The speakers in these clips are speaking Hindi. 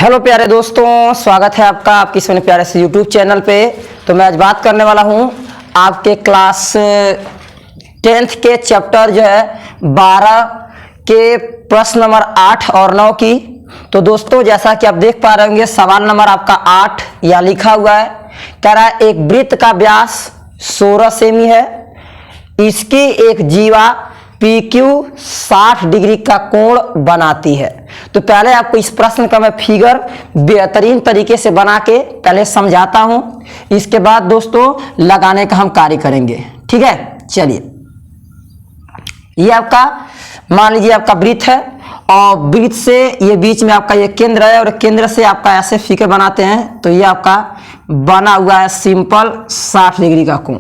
हेलो प्यारे दोस्तों, स्वागत है आपका आपकी अपने प्यारे से यूट्यूब चैनल पे। तो मैं आज बात करने वाला हूँ आपके क्लास 10th के चैप्टर जो है 12 के प्रश्न नंबर 8 और 9 की। तो दोस्तों जैसा कि आप देख पा रहे होंगे सवाल नंबर आपका 8 यहाँ लिखा हुआ है। कह रहा है एक वृत्त का व्यास 16 सेमी है, इसकी एक जीवा PQ 60 डिग्री का कोण बनाती है। तो पहले आपको इस प्रश्न का मैं फिगर बेहतरीन तरीके से बना के पहले समझाता हूं, इसके बाद दोस्तों लगाने का हम कार्य करेंगे। ठीक है, चलिए। ये आपका मान लीजिए आपका वृत्त है और वृत्त से ये बीच में आपका ये केंद्र है और केंद्र से आपका ऐसे फिगर बनाते हैं। तो ये आपका बना हुआ है सिंपल 60 डिग्री का कोण।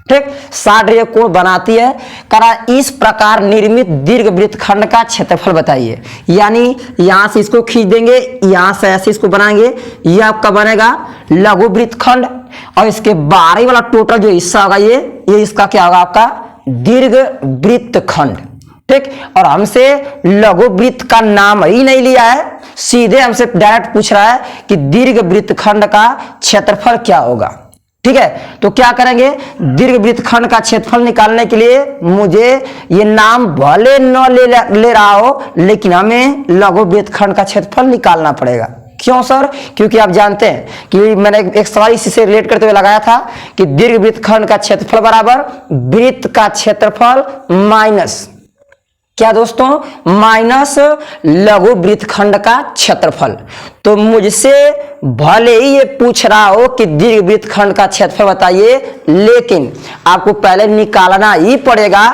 ठीक, 60 डिग्री कोण बनाती है। करा इस प्रकार निर्मित दीर्घ वृत्त खंड का क्षेत्रफल बताइए। यानी यहां से इसको खींच देंगे, यहां से ऐसे इसको बनाएंगे, यह आपका बनेगा लघु वृत्त खंड और इसके बाहरी वाला टोटल जो हिस्सा होगा ये इसका क्या होगा आपका दीर्घ वृत्त खंड। ठीक, और हमसे लघु वृत्त का नाम ही नहीं लिया है, सीधे हमसे डायरेक्ट पूछ रहा है कि दीर्घ वृत्त खंड का क्षेत्रफल क्या होगा। ठीक है, तो क्या करेंगे, दीर्घ वृत्त खंड का क्षेत्रफल निकालने के लिए मुझे ये नाम भले न ले रहा हो, लेकिन हमें लघु वृत्त खंड का क्षेत्रफल निकालना पड़ेगा। क्यों सर? क्योंकि आप जानते हैं कि मैंने एक सवाल इसी से रिलेट करते हुए लगाया था कि दीर्घ वृत्त खंड का क्षेत्रफल बराबर वृत्त का क्षेत्रफल माइनस क्या दोस्तों, माइनस लघु वृत्त खंड का क्षेत्रफल। तो मुझसे भले ही ये पूछ रहा हो कि दीर्घ वृत्त खंड का क्षेत्रफल बताइए, लेकिन आपको पहले निकालना ही पड़ेगा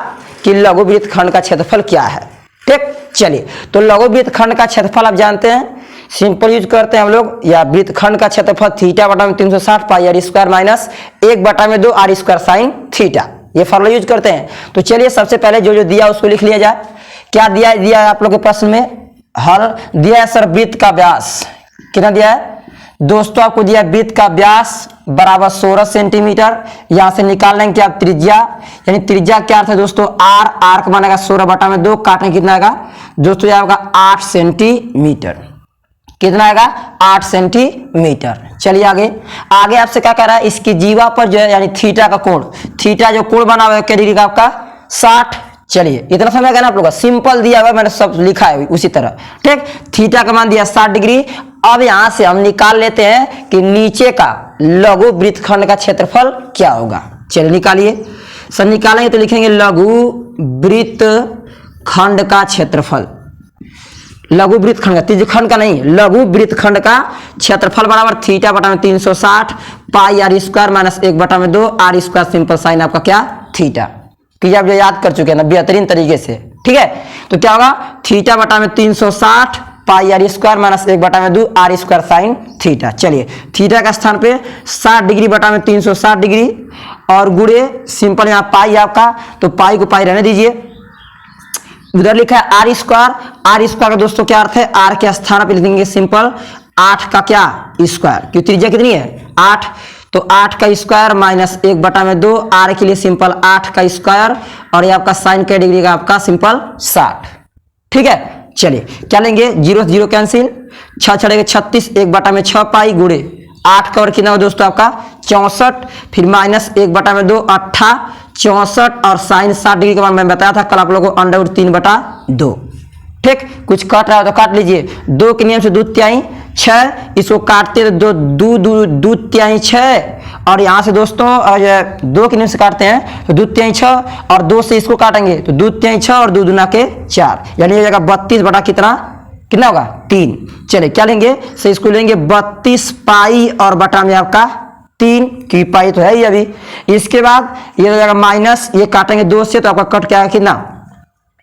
कि लघु वृत्त खंड का क्षेत्रफल क्या है। ठीक, चलिए। तो लघु वृत्त खंड का क्षेत्रफल आप जानते हैं, सिंपल यूज करते हैं हम लोग, या वृत्त खंड का क्षेत्रफल थीटा बटा में 360 pi R square minus 1/2 R square sine theta, ये फॉर्मूला यूज करते हैं। तो चलिए सबसे पहले जो दिया उसको लिख लिया जाए। क्या दिया है आप लोग के प्रश्न में? हल दिया है सर वृत्त का व्यास। कितना दिया है दोस्तों? आपको दिया वृत्त का व्यास बराबर 16 सेंटीमीटर। यहां से निकाल लेंगे आप त्रिज्या, यानी त्रिज्या क्या अर्थ है दोस्तों, आर का बनेगा 16/2, काटने कितना आएगा दोस्तों, यह होगा 8 सेंटीमीटर। कितना आएगा 8 सेंटीमीटर। चलिए आगे आपसे क्या कह रहा है, इसकी जीवा पर जो है यानी थीटा का कोण, थीटा जो कोण बना हुआ है क्या डिग्री का आपका 60। चलिए इतना समझ गया ना आप लोग, सिंपल दिया हुआ मैंने सब लिखा है उसी तरह। ठीक, थीटा का मान दिया 60 डिग्री। अब यहां से हम निकाल लेते हैं कि नीचे का लघु वृत्त खंड का क्षेत्रफल क्या होगा। चलिए निकालिए सर। निकालेंगे तो लिखेंगे लघु वृत्त खंड का क्षेत्रफल, लघु वृत्त खंड का, तीर्घ खंड का नहीं, लघु वृत्त खंड का क्षेत्रफल बराबर थीटा बटा में 360 pi R square minus 1/2 R square simple sine आपका क्या थीटा, कि आप जो याद कर चुके हैं ना बेहतरीन तरीके से। ठीक है, तो क्या होगा थीटा बटा में 360 pi R square minus 1/2 R square sine theta. चलिए थीटा का स्थान पे 60 डिग्री बटा में 360 डिग्री और गुड़े सिंपल यहाँ पाई आपका, तो पाई को पाई रहने दीजिए। उधर लिखा है आर स्क्वायर, आर स्क्वायर का दोस्तों क्या अर्थ है, आर के स्थान पर लिखेंगे सिंपल 8 का क्या स्क्वायर, क्यों त्रिज्या कितनी है 8, तो 8 का स्क्वायर माइनस 1/2, आर के लिए सिंपल 8 का स्क्वायर और ये आपका साइन के डिग्री का आपका सिंपल 60। ठीक है, चलिए क्या लेंगे, 0 0 कैंसिल, 6 छड़ेगा 36, 1/6 पाई गुड़े 8 का और कितना हो दोस्तों आपका 64, फिर माइनस 1/2 8 64 और साइन 60 डिग्री के बाद मैं बताया था कल आप लोगों को √3/2। ठीक, कुछ कट रहा है तो काट लीजिए। 2 के नियम से 2 तिहाई 6, इसको काटते तो 2 तिहाई 6 और यहाँ से दोस्तों 2 के नियम से काटते हैं तो 2 तिहाई 6 और 2 से इसको काटेंगे तो 2 तिहाई 6 और 2 दूना के 4, यानी हो जाएगा 32 बटा कितना होगा 3। चलिए क्या लेंगे, से इसको लेंगे 32 पाई और बटा में आपका 3, क्योंकि पाई तो है ही अभी। इसके बाद ये हो जाएगा माइनस, ये काटेंगे 2 से तो आपका कट क्या है कितना,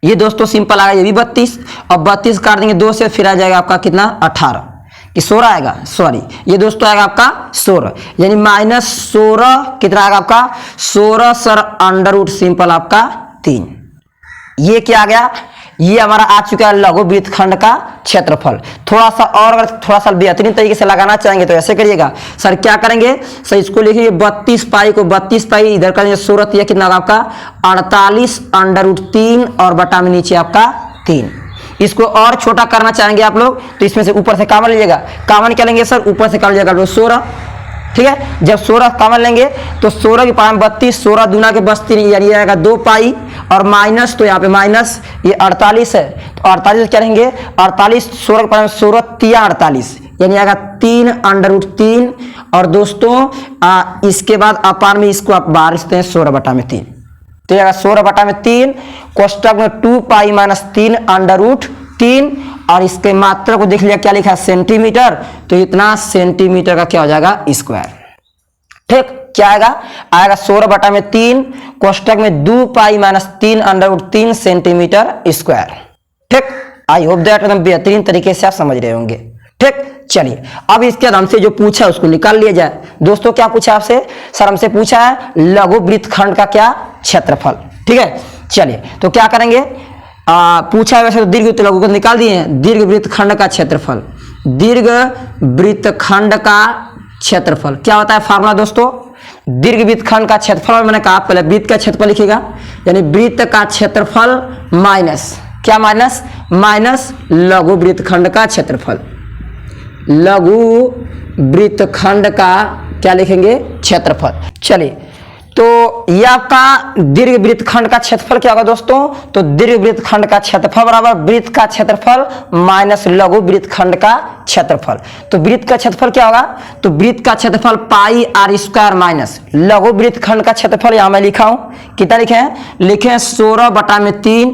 ये दोस्तों सिंपल आएगा, ये भी 32 और 32 काट देंगे 2 से, फिर आ जाएगा आपका कितना 18 कि 16 आएगा, सॉरी ये दोस्तों आएगा आपका 16, यानी माइनस 16 कितना आएगा आपका 16 सर √ सिंपल आपका 3। ये क्या आ गया, ये हमारा आ चुका है लघु वृत्त खंड का क्षेत्रफल। थोड़ा सा और अगर थोड़ा सा बेहतरीन तरीके से लगाना चाहेंगे तो ऐसे करिएगा सर, क्या करेंगे सर, इसको लिखिए 32 पाई को 32 पाई इधर करेंगे 16 कितना आपका 48 √3 और बटा में नीचे आपका 3। इसको और छोटा करना चाहेंगे आप लोग तो इसमें से ऊपर से कॉमन लीजिएगा। कॉमन क्या लेंगे सर? ऊपर से कॉमन लीजिएगा आप लोग 16। ठीक है, जब 16 कॉमन लेंगे तो 16 की पावर में 32, 16 दूना के 32 यानी आएगा 2 पाई और माइनस, तो यहाँ पे माइनस ये 48 है तो 48 क्या रहेंगे? 48 16 के पावर में 16 तिया 48 यानी आएगा 3 √3। और दोस्तों इसके बाद अपान में इसको आप बाहर लिखते हैं 16/3 तो आएगा 16/3 कोष्टक में 2 पाई माइनस 3 √3 और इसके मात्रा को देख लिया क्या लिखा है? सेंटीमीटर। तो इतना सेंटीमीटर का क्या हो जाएगा? स्क्वायर। ठीक, क्या आएगा? आएगा 16/3 कोष्टक में 2 पाई माइनस 3 √3 सेंटीमीटर स्क्वायर। ठीक, आई होप दैट एकदम बेहतरीन तरीके से आप समझ रहे होंगे। ठीक, चलिए अब इसके बाद हमसे जो पूछा उसको निकाल लिया जाए। दोस्तों क्या पूछा आपसे? सर हमसे पूछा है लघु वृत्तखंड का क्या क्षेत्रफल। ठीक है, चलिए तो क्या करेंगे? पूछा है वैसे तो दीर्घ लघु को निकाल दिए हैं। दीर्घ वृत्तखंड का क्षेत्रफल, दीर्घ वृत्तखंड का क्षेत्रफल क्या होता है फार्मूला दोस्तों? दीर्घ वृत्तखंड का क्षेत्रफल मैंने कहा पहले वृत्त का क्षेत्रफल लिखिएगा, यानी वृत्त का क्षेत्रफल माइनस क्या? माइनस लघु वृत्तखंड का क्षेत्रफल। लघु वृत्तखंड का क्या लिखेंगे? क्षेत्रफल। चलिए तो यह आपका दीर्घ वृत्तखंड का क्षेत्रफल क्या होगा दोस्तों? तो दीर्घ वृत्तखंड का क्षेत्रफल बराबर वृत्त का क्षेत्रफल माइनस लघु वृत्तखंड का क्षेत्रफल। तो वृत्त का क्षेत्रफल क्या होगा? तो वृत्त का क्षेत्रफल पाई r² माइनस लघु वृत्तखंड का क्षेत्रफल यहां मैं लिखा हूं। कितना लिखे हैं? लिखे हैं 16/3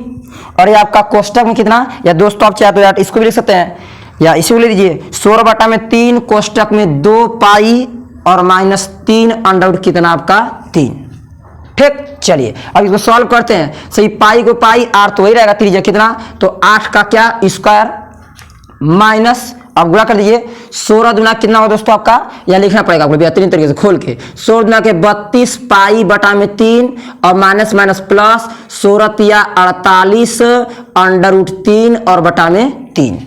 और ये आपका कोष्टक में कितना, या दोस्तों आप चाहे तो यार इसको भी लिख सकते हैं या इसी को ले लीजिए 16/3 कोष्टक में 2 पाई और माइनस 3 अंडर कितना आपका 3। ठीक, चलिए अब इसको सॉल्व करते हैं। सही, पाई को पाई, आर तो वही रहेगा त्रिज्या कितना, तो 8 का क्या स्क्वायर माइनस, अब गुणा कर दीजिए 16 दूना कितना होगा दोस्तों आपका, यहाँ लिखना पड़ेगा आपको बेहतरीन तरीके से खोल के। 16 दूना के 32 पाई बटा में 3 और माइनस माइनस प्लस 16 तिया 48 √3 और बटा में 3।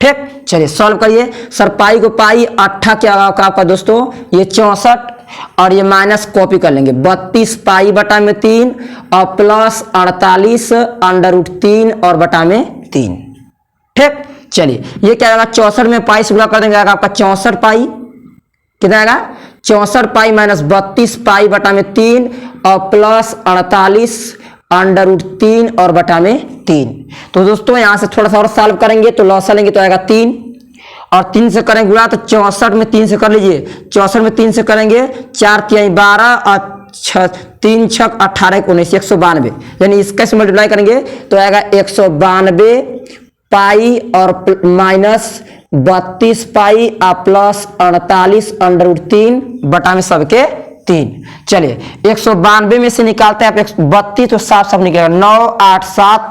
ठीक, चलिए सॉल्व करिए। सर पाई को पाई 8 क्या होगा आपका दोस्तों? ये 64 और ये माइनस कॉपी कर लेंगे 32 पाई बटा में 3 और प्लस 48 √3 और बटा में 3। ठीक, चलिए ये क्या आएगा? 64 में पाई से गुणा कर देंगे आएगा आपका 64 पाई। कितना आएगा? 64 पाई माइनस 32 पाई बटा में 3 और प्लस 48 √3 और बटा में 3। तो दोस्तों यहां से थोड़ा सा और सॉल्व करेंगे तो लॉसा लेंगे तो आएगा 3 और 3 से करेंगे गुणा तो 64 में 3 से कर लीजिए। 64 में 3 से करेंगे 4 तिहाई 12 और 3 छक 18 19 192 यानी इसका से मल्टीप्लाई करेंगे तो आएगा 192 पाई और माइनस 32 पाई और प्लस 48 √3 बटा में सबके 3। चलिए 192 में से निकालते हैं आप 32 तो साफ साफ निकलेगा 9 8 7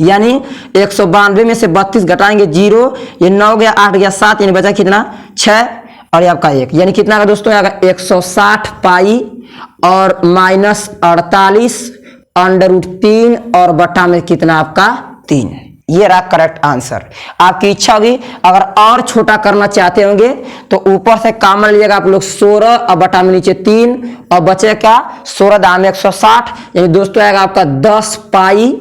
यानी 192 में से 32 घटाएंगे 0, ये 9 गया 8 गया 7 यानी बचा कितना 6 और ये आपका 1 यानी कितना का दोस्तों आएगा 160 पाई और माइनस 48 √3 और बटा में कितना आपका 3। ये रहा करेक्ट आंसर। आपकी इच्छा होगी अगर और छोटा करना चाहते होंगे तो ऊपर से कॉमन लीजिएगा आप लोग 16 और बटा में नीचे 3 और बचेगा 16 दाम 160 यानी दोस्तों आएगा आपका 10 पाई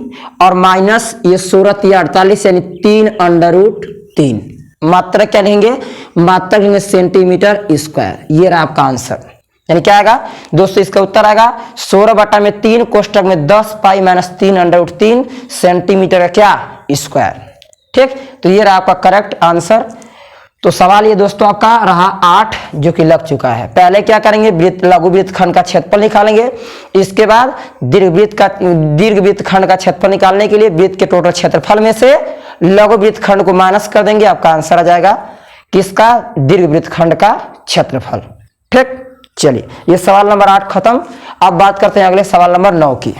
और माइनस ये 16 तिया 48 यानी 3 √3। मात्रा क्या लेंगे? मात्रा लेंगे सेंटीमीटर स्क्वायर। ये रहा आपका आंसर। यानी क्या आएगा दोस्तों? इसका उत्तर आएगा 16 बटा में 3 कोष्टक में 10 पाई माइनस 3 √3 सेंटीमीटर का क्या स्क्वायर। ठीक, तो ये रहा आपका करेक्ट आंसर। तो सवाल ये दोस्तों आपका रहा 8 जो कि लग चुका है। पहले क्या करेंगे? लघु वृत्तखंड का क्षेत्रफल निकालेंगे। इसके बाद दीर्घ वृत्तखंड का क्षेत्रफल निकालने के लिए वृत्त के टोटल क्षेत्रफल में से लघु वृत्तखंड को माइनस कर देंगे। आपका आंसर आ जाएगा किसका? दीर्घ वृत्तखंड का क्षेत्रफल। ठीक, चलिए ये सवाल नंबर 8 खत्म। अब बात करते हैं अगले सवाल नंबर 9 की।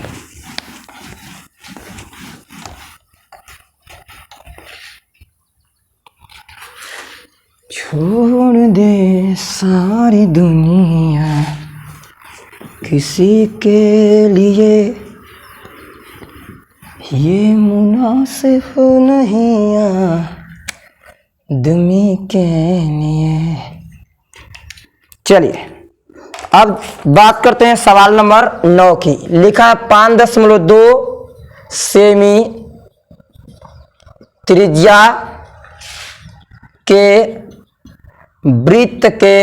छोड़ दे सारी दुनिया किसी के लिए ये मुनासिब नहीं आदमी के लिए। चलिए अब बात करते हैं सवाल नंबर 9 की। लिखा है 5.2 सेमी त्रिज्या के वृत्त के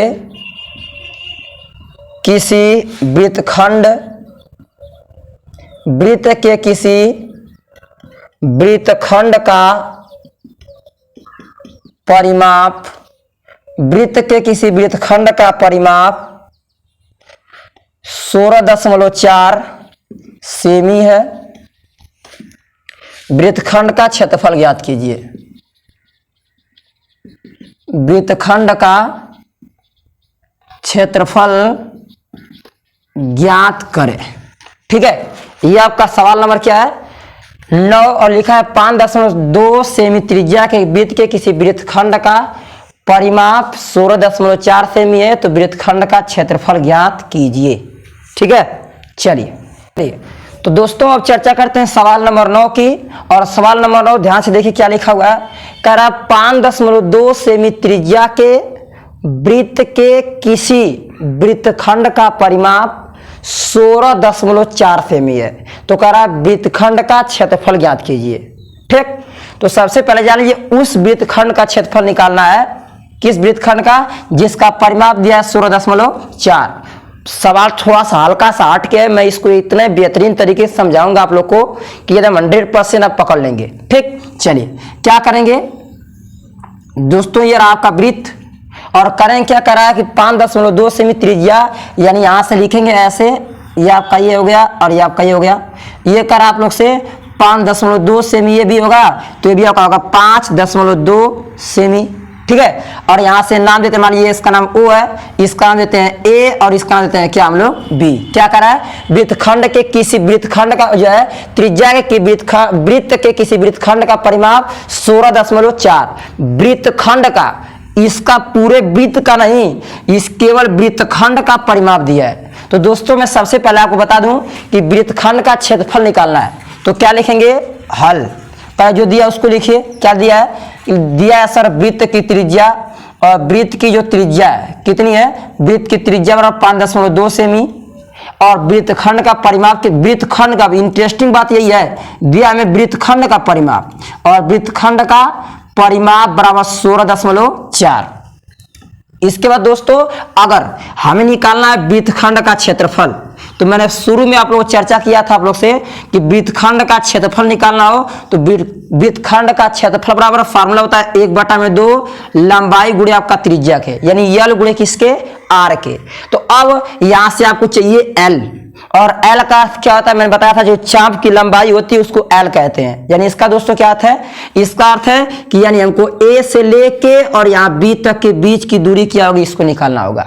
किसी वृत्तखंड का परिमाप, वृत्त के किसी वृत्तखंड का परिमाप 16.4 सेमी है। वृत्तखंड का क्षेत्रफल ज्ञात कीजिए। वृत्तखंड का क्षेत्रफल ज्ञात करें। ठीक है, ये आपका सवाल नंबर क्या है 9 और लिखा है 5.2 सेमी त्रिज्या के वृत्त के किसी वृत्तखंड का परिमाप 16.4 सेमी है, तो वृत्तखंड का क्षेत्रफल ज्ञात कीजिए। ठीक है, चलिए तो दोस्तों अब चर्चा करते हैं सवाल नंबर 9 की। और सवाल नंबर 9 ध्यान से देखिए क्या लिखा हुआ है। कह रहा 5.2 सेमी त्रिज्या के वृत्त के किसी वृत्तखंड का परिमाप 16.4 सेमी है, तो कह रहा वृत्तखंड का क्षेत्रफल ज्ञात कीजिए। ठीक, तो सबसे पहले जान लीजिए उस वृत्तखंड का क्षेत्रफल निकालना है। किस वृत्तखंड का? जिसका परिमाप दिया है 16.4। सवाल थोड़ा सा हल्का सा हट के है, मैं इसको इतने बेहतरीन तरीके से समझाऊंगा आप लोग को कि एकदम 100% आप पकड़ लेंगे। ठीक, चलिए क्या करेंगे दोस्तों, ये आपका वृत्त और करें क्या करा है कि 5.2 सेमी त्रिज्या, यानी यहां से लिखेंगे ऐसे, ये आपका ये हो गया और ये आपका ये हो गया। ये करा आप लोग से 5.2 सेमी, ये भी होगा तो ये भी आपका होगा 5.2 सेमी। ठीक है, और यहां से नाम देते हैं, मान लीजिए इसका नाम O है, इसका नाम देते हैं A और इसका नाम देते हैं क्या हम लोग B। क्या करा है वृत्तखंड के किसी वृत्तखंड का जो है त्रिज्या के वृत्त के किसी वृत्तखंड का परिमाप 16.4। वृत्तखंड का, इसका पूरे वृत्त का नहीं, इस केवल वृत्तखंड का परिमाप दिया है। तो दोस्तों मैं सबसे पहले आपको बता दूं कि वृत्तखंड का क्षेत्रफल निकालना है, तो क्या लिखेंगे हल। पहले जो दिया उसको लिखिए। क्या दिया है? दिया है सर वृत्त की त्रिज्या, और वृत्त की जो त्रिज्या है कितनी है, वृत्त की त्रिज्या बराबर 5.2 सेमी, और वृत्तखंड का परिमाप के वृत्तखंड का, इंटरेस्टिंग बात यही है दिया हमें वृत्तखंड का परिमाप, और वृत्तखंड का परिमाप बराबर 16.4। इसके बाद दोस्तों अगर हमें निकालना है वृत्तखंड का क्षेत्रफल, तो मैंने शुरू में आप लोग चर्चा किया था आप लोग से कि वृत्तखंड का क्षेत्रफल निकालना हो तो वृत्तखंड का क्षेत्रफल बराबर फार्मूला होता है 1/2 लंबाई गुणे आपका त्रिज्या के, यानी यल गुणे किसके आर के। तो अब यहां से आपको चाहिए एल, और एल का अर्थ क्या होता है मैंने बताया था, जो चाप की लंबाई होती है उसको एल कहते हैं। यानी इसका दोस्तों क्या अर्थ है, इसका अर्थ है कि यानी हमको ए से लेके और यहाँ बी तक के बीच की दूरी क्या होगी, इसको निकालना होगा।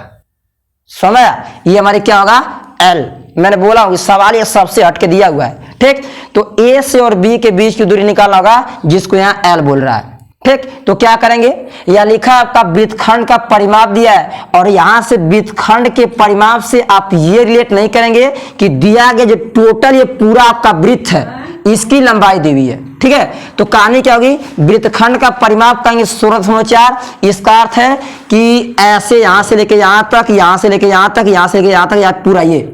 समझ, ये हमारे क्या होगा एल। मैंने बोला होगा सवाल ये सबसे हटके दिया हुआ है। ठीक, तो ए से और बी के बीच की दूरी निकालना होगा, जिसको यहाँ एल बोल रहा है। ठीक, तो क्या करेंगे, यह लिखा आपका वृत्तखंड का परिमाप दिया है, और यहां से वृत्तखंड के परिमाप से आप ये रिलेट नहीं करेंगे कि दिया गया जो टोटल ये पूरा आपका वृत्त है इसकी लंबाई दी हुई है। ठीक है, तो कहानी क्या होगी, वृत्तखंड का परिमाप कहेंगे 16.4। इसका अर्थ है कि ऐसे यहां से लेके यहां तक, यहां से लेके यहां तक, यहां से लेके यहां तक, या पूरा ये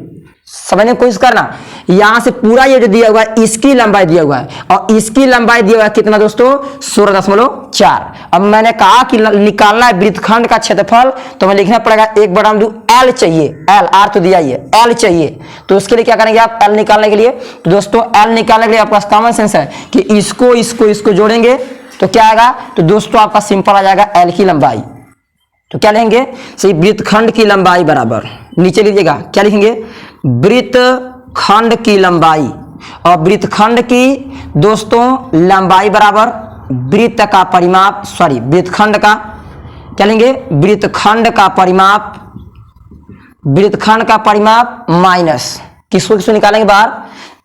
समझने की कोशिश करना, यहां से पूरा ये जो दिया हुआ है इसकी लंबाई दिया हुआ है, और इसकी लंबाई दिया हुआ है कितना दोस्तों 16.4। अब मैंने कहा कि निकालना है वृत्तखंड का क्षेत्रफल, तो हमें लिखना पड़ेगा 1/2 एल चाहिए, एल आर तो दिया ही है, एल चाहिए। तो उसके लिए क्या करेंगे आप एल निकालने के लिए, तो दोस्तों एल निकालने के लिए आपका कॉमन सेंस है कि इसको जोड़ेंगे तो क्या आएगा, तो दोस्तों आपका सिंपल आ जाएगा एल की लंबाई। तो क्या लेंगे, सही वृत्तखंड की लंबाई बराबर, नीचे लीजिएगा क्या लिखेंगे, वृत्तखंड की लंबाई, और वृत्तखंड की दोस्तों लंबाई बराबर वृत्त का परिमाप, सॉरी वृत्तखंड का क्या लेंगे, वृत्तखंड का परिमाप माइनस किसको निकालेंगे बाहर,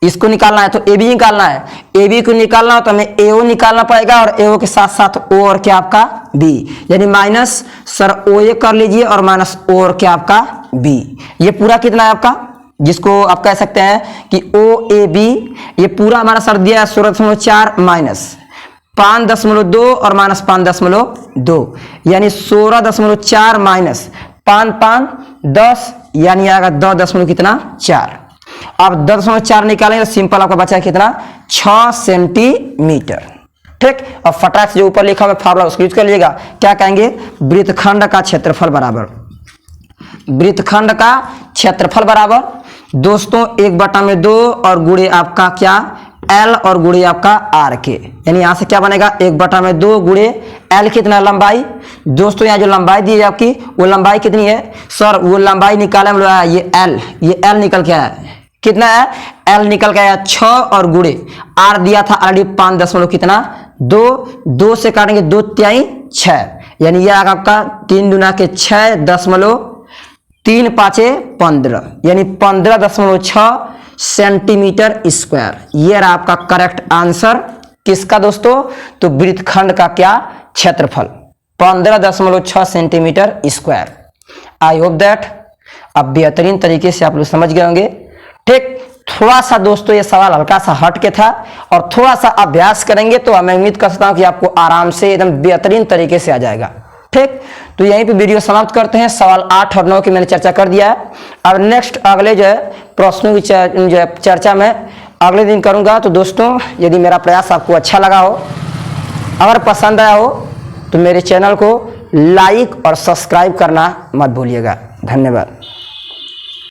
इसको निकालना है तो ए बी निकालना है, ए बी को निकालना हो तो हमें ए ओ निकालना पड़ेगा, और ए ओ के साथ साथ ओ और क्या आपका बी, यानी माइनस सर ओ ए कर लीजिए और माइनस ओ और क्या आपका बी। ये पूरा कितना है आपका, जिसको आप कह सकते हैं कि ओ ए बी, ये पूरा हमारा सर दिया है 16.4 माइनस 5.2 और माइनस 5.2, यानी 16.4 माइनस 5 10, यानी आएगा 10 कितना 4। अब 10.4 निकालेंगे तो सिंपल आपका बचा कितना 6 सेंटीमीटर। ठीक। ठीक। और फटाक से जो ऊपर लिखा हुआ फार्मूला उसको यूज कर लीजिएगा। क्या कहेंगे, वृत्तखंड का क्षेत्रफल बराबर, वृत्तखंड का क्षेत्रफल बराबर दोस्तों 1/2 और गुणे आपका क्या L और गुणे आपका R के, यानी यहां से क्या बनेगा 1/2 गुणे L कितना लंबाई। दोस्तों यहाँ जो लंबाई दी है आपकी वो लंबाई कितनी है सर, वो लंबाई निकाले हम लोग ये L निकल के आया कितना है, L निकल के आया 6 और गुणे R दिया था ऑलरेडी 5 दशमलव कितना 2 से काटेंगे 2 तिहाई 6, यानी यह आपका 3 दूना के 6 दशमलव 3 पाँचे 15, यानी 15.6 सेंटीमीटर स्क्वायर। यह रहा आपका करेक्ट आंसर किसका दोस्तों, तो वृत्तखंड का क्या क्षेत्रफल 15.6 centimetre square. I hope that अब बेहतरीन तरीके से आप लोग समझ गए होंगे। ठीक, थोड़ा सा दोस्तों ये सवाल हल्का सा हट के था और थोड़ा सा अभ्यास करेंगे तो मैं उम्मीद कर सकता हूं कि आपको आराम से एकदम बेहतरीन तरीके से आ जाएगा। ठीक, तो यहीं पे वीडियो समाप्त करते हैं। सवाल 8 और 9 की मैंने चर्चा कर दिया है। अब नेक्स्ट अगले जो है प्रश्नों की जो है चर्चा मैं अगले दिन करूंगा। तो दोस्तों यदि मेरा प्रयास आपको अच्छा लगा हो, अगर पसंद आया हो तो मेरे चैनल को लाइक और सब्सक्राइब करना मत भूलिएगा। धन्यवाद।